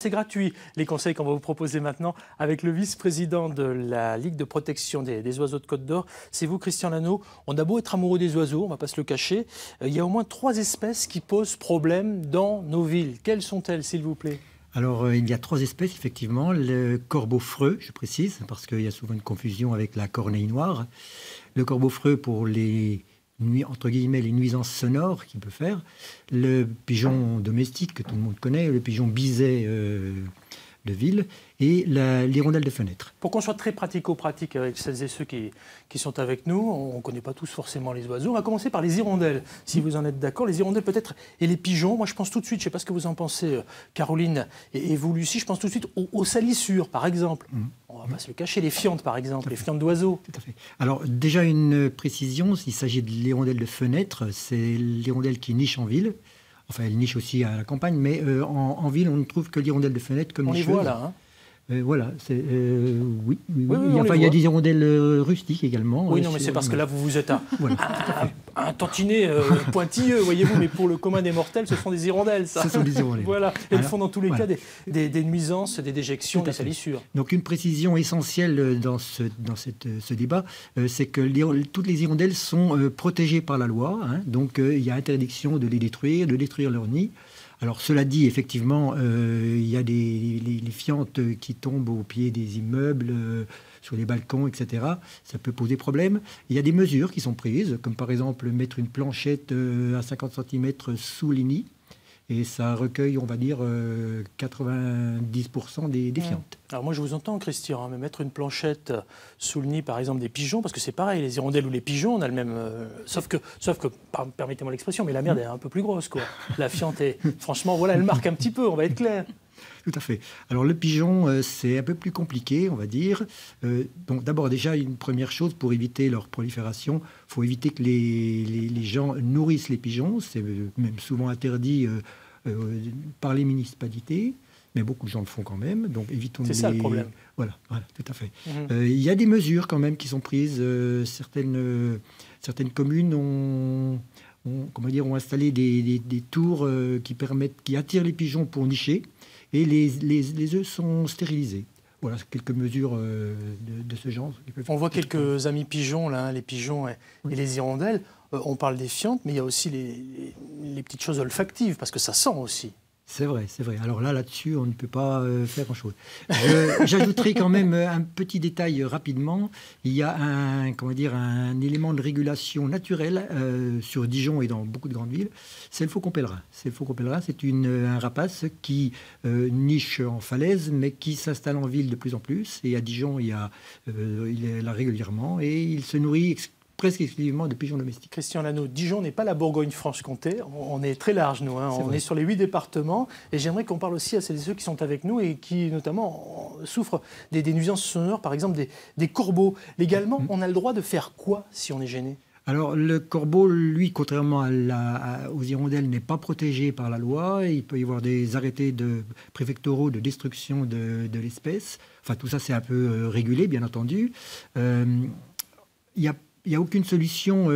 c'est gratuit, les conseils qu'on va vous proposer maintenant avec le vice-président de la Ligue de protection des oiseaux de Côte d'Or. C'est vous, Christian Lano. On a beau être amoureux des oiseaux, on ne va pas se le cacher. Il y a au moins 3 espèces qui posent problème dans nos villes. Quelles sont-elles, s'il vous plaît ? Alors, il y a 3 espèces, effectivement. Le corbeau freux, je précise, parce qu'il y a souvent une confusion avec la corneille noire. Le corbeau freux pour les, entre guillemets, les nuisances sonores qu'il peut faire. Le pigeon domestique, que tout le monde connaît, le pigeon biset de ville, et l'hirondelle de fenêtre. Pour qu'on soit très pratico-pratique avec celles et ceux qui sont avec nous, on ne connaît pas tous forcément les oiseaux. On va commencer par les hirondelles, si vous en êtes d'accord. Les hirondelles peut-être, et les pigeons. Moi, je pense tout de suite, je ne sais pas ce que vous en pensez, Caroline, et vous, Lucie, je pense tout de suite aux salissures, par exemple. On ne va pas se le cacher, les fientes, par exemple, les fientes d'oiseaux. Tout à fait. Alors, déjà une précision, s'il s'agit de l'hirondelle de fenêtre, c'est l'hirondelle qui niche en ville. Enfin, elle niche aussi à la campagne, mais en ville, on ne trouve que l'hirondelle de fenêtre comme nicheuse. On les voit là, hein. Voilà, oui. Oui, il y a des hirondelles rustiques également. Oui, non, mais c'est parce que là, vous êtes un tantinet pointilleux, voyez-vous, mais pour le commun des mortels, ce sont des hirondelles, ça. Ce sont des hirondelles. Voilà, elles font dans tous les cas des nuisances, des déjections, des salissures. Donc, une précision essentielle dans ce débat, c'est que toutes les hirondelles sont protégées par la loi, hein, donc il y a interdiction de les détruire, de détruire leur nid. Alors, cela dit, effectivement, il y a les fientes qui tombent au pied des immeubles, sur les balcons, etc. Ça peut poser problème. Il y a des mesures qui sont prises, comme par exemple mettre une planchette à 50 cm sous les nids. Et ça recueille, on va dire, 90% des fientes. Alors moi, je vous entends, Christian, hein, mais mettre une planchette sous le nid, par exemple, des pigeons, parce que c'est pareil, les hirondelles ou les pigeons, on a le même... sauf que permettez-moi l'expression, mais la merde est un peu plus grosse, quoi. La fiente est... Franchement, voilà, elle marque un petit peu, on va être clair. Tout à fait. Alors le pigeon, c'est un peu plus compliqué, on va dire. Donc d'abord, déjà, une première chose, pour éviter leur prolifération, il faut éviter que les gens nourrissent les pigeons. C'est même souvent interdit par les municipalités, mais beaucoup de gens le font quand même. Donc évitons C'est ça le problème. Voilà, tout à fait. Il y a des mesures quand même qui sont prises. Certaines communes ont installé des tours qui attirent les pigeons pour nicher. Et les œufs sont stérilisés. Voilà, quelques mesures de ce genre. On voit quelques amis pigeons, là, hein, les pigeons et les hirondelles. On parle des fientes, mais il y a aussi les petites choses olfactives, parce que ça sent aussi. C'est vrai. Alors là-dessus, on ne peut pas faire grand-chose. J'ajouterai quand même un petit détail rapidement. Il y a un élément de régulation naturelle sur Dijon et dans beaucoup de grandes villes. C'est le faucon pèlerin. C'est un rapace qui niche en falaise, mais qui s'installe en ville de plus en plus. Et à Dijon, il est là régulièrement et il se nourrit presque exclusivement de pigeons domestiques. Christian Lano, Dijon n'est pas la Bourgogne-Franche-Comté. On est très large, nous. Hein. On est sur les 8 départements. Et j'aimerais qu'on parle aussi à celles et ceux qui sont avec nous et qui, notamment, souffrent des nuisances sonores, par exemple des corbeaux. Légalement, on a le droit de faire quoi si on est gêné ? Alors, le corbeau, lui, contrairement aux hirondelles, n'est pas protégé par la loi. Il peut y avoir des arrêtés préfectoraux de destruction de l'espèce. Enfin, tout ça, c'est un peu régulé, bien entendu. Il n'y a aucune solution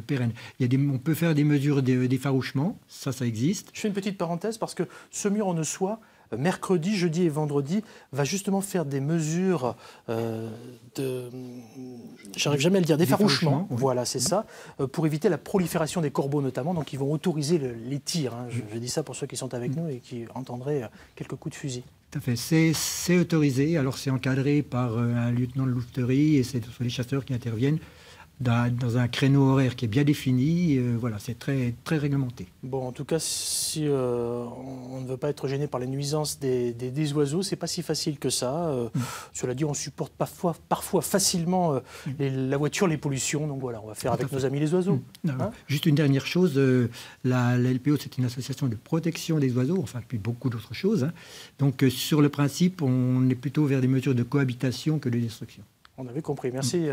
pérenne. On peut faire des mesures d'effarouchement, ça existe. Je fais une petite parenthèse parce que ce mur en soie, mercredi, jeudi et vendredi, va justement faire des mesures j'arrive jamais à le dire, d'effarouchement. Oui. Voilà, c'est ça, pour éviter la prolifération des corbeaux notamment. Donc ils vont autoriser les tirs. Hein. Je dis ça pour ceux qui sont avec nous et qui entendraient quelques coups de fusil. Tout à fait. C'est autorisé. Alors c'est encadré par un lieutenant de louveterie et c'est les chasseurs qui interviennent dans un créneau horaire qui est bien défini. Voilà, c'est très, très réglementé. Bon, en tout cas, si on ne veut pas être gêné par les nuisances des oiseaux, c'est pas si facile que ça. Cela dit, on supporte parfois facilement la voiture, les pollutions. Donc voilà, on va faire avec nos amis les oiseaux. Hein? Juste une dernière chose, la LPO, c'est une association de protection des oiseaux, enfin, puis beaucoup d'autres choses. Hein. Donc sur le principe, on est plutôt vers des mesures de cohabitation que de destruction. On avait compris. Merci.